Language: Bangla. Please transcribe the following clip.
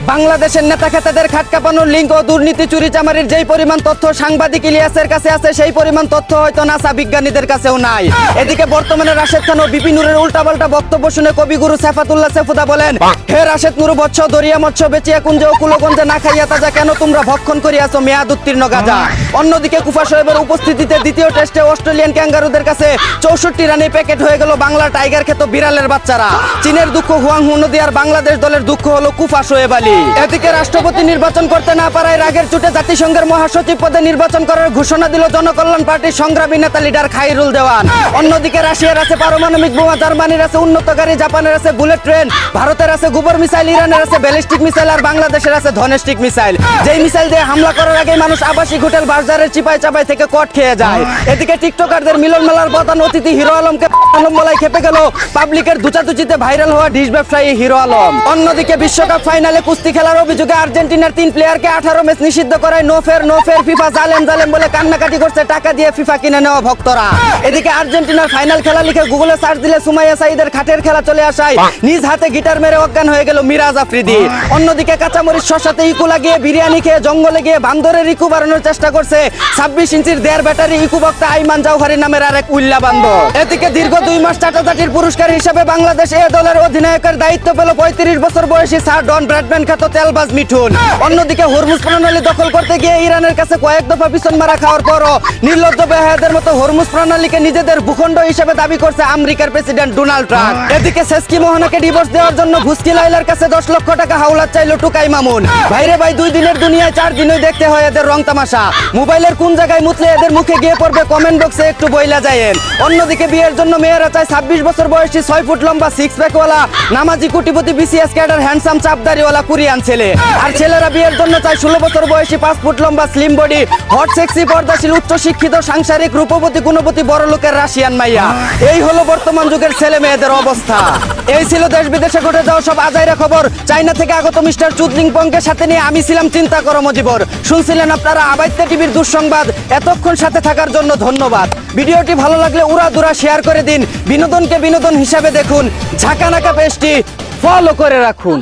বাংলাদেশের নেতা খেতাদের খাট কাঁপানোর লিঙ্ক ও দুর্নীতি চুরি চামারির যেই পরিমাণ তথ্য সাংবাদিক ইলিয়াসের কাছে আছে সেই পরিমাণ তথ্য হয়তো নাসা বিজ্ঞানীদের কাছেও নাই। এদিকে বর্তমানে রাশেদ খান ও বিপি নুরের উল্টাপাল্টা বক্তব্য শুনে কবিগুরু সেফাতুল্লাহ সেফুদা বলেন, হে রাশেদ নুরু বৎস দরিয়া মৎস্য বেচিয়া কুঞ্জে ও কুলগঞ্জে না খাইয়া তাজা কেন তোমরা ভক্ষণ করিয়াছ মেয়াদ উত্তীর্ণ গাজা। অন্যদিকে কুফা সাহেবের উপস্থিতিতে দ্বিতীয় টেস্টে অস্ট্রেলিয়ান ক্যাঙ্গারুদের কাছে 64 রানে প্যাকেট হয়ে গেল বাংলা টাইগার খেত বিড়ালের বাচ্চারা। চীনের দুঃখ হুয়াংহু নদী আর বাংলাদেশ দলের দুঃখ হলো কুফা শোয়েব আলী। এদিকে রাষ্ট্রপতি নির্বাচন করতে না পারায় রাগের চুটে জাতিসংঘের মহাসচিব পদে নির্বাচন করার ঘোষণা দিল জনকল্যাণ পার্টির সংগ্রামী নেতা লিডার খাইরুল দেওয়ান। অন্যদিকে রাশিয়ার আছে পারমাণবিক বোমা, জার্মানির আছে উন্নত গাড়ি, জাপানের আছে বুলেট ট্রেন, ভারতের আছে গোবর মিসাইল, ইরানের আছে ব্যালিস্টিক মিসাইল আর বাংলাদেশের আছে ধনেস্টিক মিসাইল। যেই মিসাইল দিয়ে হামলা করার আগে মানুষ আবাসিক হোটেল বাজারের চিপাই চাপাই থেকে কট খেয়ে যায়। এদিকে টিকটকারদের মিলন মেলার প্রধান অতিথি হিরো আলমকে আলমবলায় খেপে গেল পাবলিকের দুচাতুচিতে ভাইরাল হওয়া ডিশ ব্যবসায়ী হিরো আলম। অন্যদিকে বিশ্বকাপ ফাইনালে কুস্তি খেলার অভিযোগে আর্জেন্টিনার 3 প্লেয়ারকে 18 ম্যাচ নিষিদ্ধ করায় নো ফের ফিফা জালেম জালেম বলে কান্নাকাটি করছে টাকা দিয়ে ফিফা কিনে নেওয়া ভক্তরা। এদিকে আর্জেন্টিনার ফাইনাল খেলা লিখে গুগলে সার্চ দিলে সুমাইয়া সাইদের খাটের খেলা চলে আসায় নিজ হাতে গিটার মেরে অজ্ঞান হয়ে গেল মিরাজ আফ্রিদি। অন্যদিকে কাঁচামরিচ শসাতে ইকু লাগিয়ে বিরিয়ানি খেয়ে জঙ্গলে গিয়ে বান্দরের ইকু বাড়ানোর চেষ্টা করছে 26 ইঞ্চির 1.5 ব্যাটারি ইকু বক্তা আইমান জাওহারি নামের আরেক উল্লা বান্দর। এদিকে দীর্ঘ 2 মাস চাটাচাটির পুরস্কার হিসেবে বাংলাদেশ এ দলের অধিনায়কের দায়িত্ব পেল 35 বছর বয়সী স্যার ডন ব্র্যাডম্যান খ্যাত তেলবাজ মিঠুন। অন্যদিকে হরমুজ প্রণালী দখল করতে গিয়ে ইরানের কাছে কয়েক দফা পিছন মারা খাওয়ার পরও নির্লজ্জ বেহায়াদের মতো হরমুজ প্রণালীকে নিজেদের ভূখণ্ড হিসেবে দাবি করছে আমেরিকার প্রেসিডেন্ট ডোনাল্ড ট্রাম্প। এদিকে সেস্কি মোহনাকে ডিভোর্স দেওয়ার জন্য ভুসকি লাইলার কাছে 10 লক্ষ টাকা হাওলাত চাইল টুকাই মামুন। ভাইরে ভাই 2 দিনের দুনিয়ায় 4 দিনই দেখতে হয় এদের রং তামাশা। মোবাইলের কোন জায়গায় মুতলে এদের মুখে গিয়ে পড়বে কমেন্ট বক্সে একটু বইলা যায়েন। অন্যদিকে বিয়ের জন্য মেয়েরা চায় 26 বছর বয়সী 6 ফুট লম্বা 6 প্যাকওয়ালা নামাজি কোটিপতি বিসিএস ক্যাডার হ্যান্ডসাম চাপদারিওয়ালা কোরিয়ান ছেলে। আর ছেলেরা বিয়ের জন্য চায় 16 বছর বয়সী 5 ফুট লম্বা স্লিম বডি হট সেক্সি পর্দাশীল উচ্চ শিক্ষিত সাংসারিক রূপবতী গুণবতী বড় লোকের রাশিয়ান মাইয়া। এই হলো বর্তমান যুগের ছেলে মেয়েদের অবস্থা। এই ছিল দেশ বিদেশে ঘটে যাওয়া সব আজাইরা খবর। চাইনা থেকে আগত মিস্টার চুদলিং পংকে সাথে নিয়ে আমি ছিলাম চিন্তা করো মজিবর। শুনছিলেন আপনারা আবাইত্যা টিভির দুঃসংবাদ। এতক্ষণ সাথে থাকার জন্য ধন্যবাদ। ভিডিওটি ভালো লাগলে উড়াদুরা শেয়ার করে দিন। বিনোদনকে বিনোদন হিসাবে দেখুন। ঝাঁকানাকা পেজটি ফলো করে রাখুন।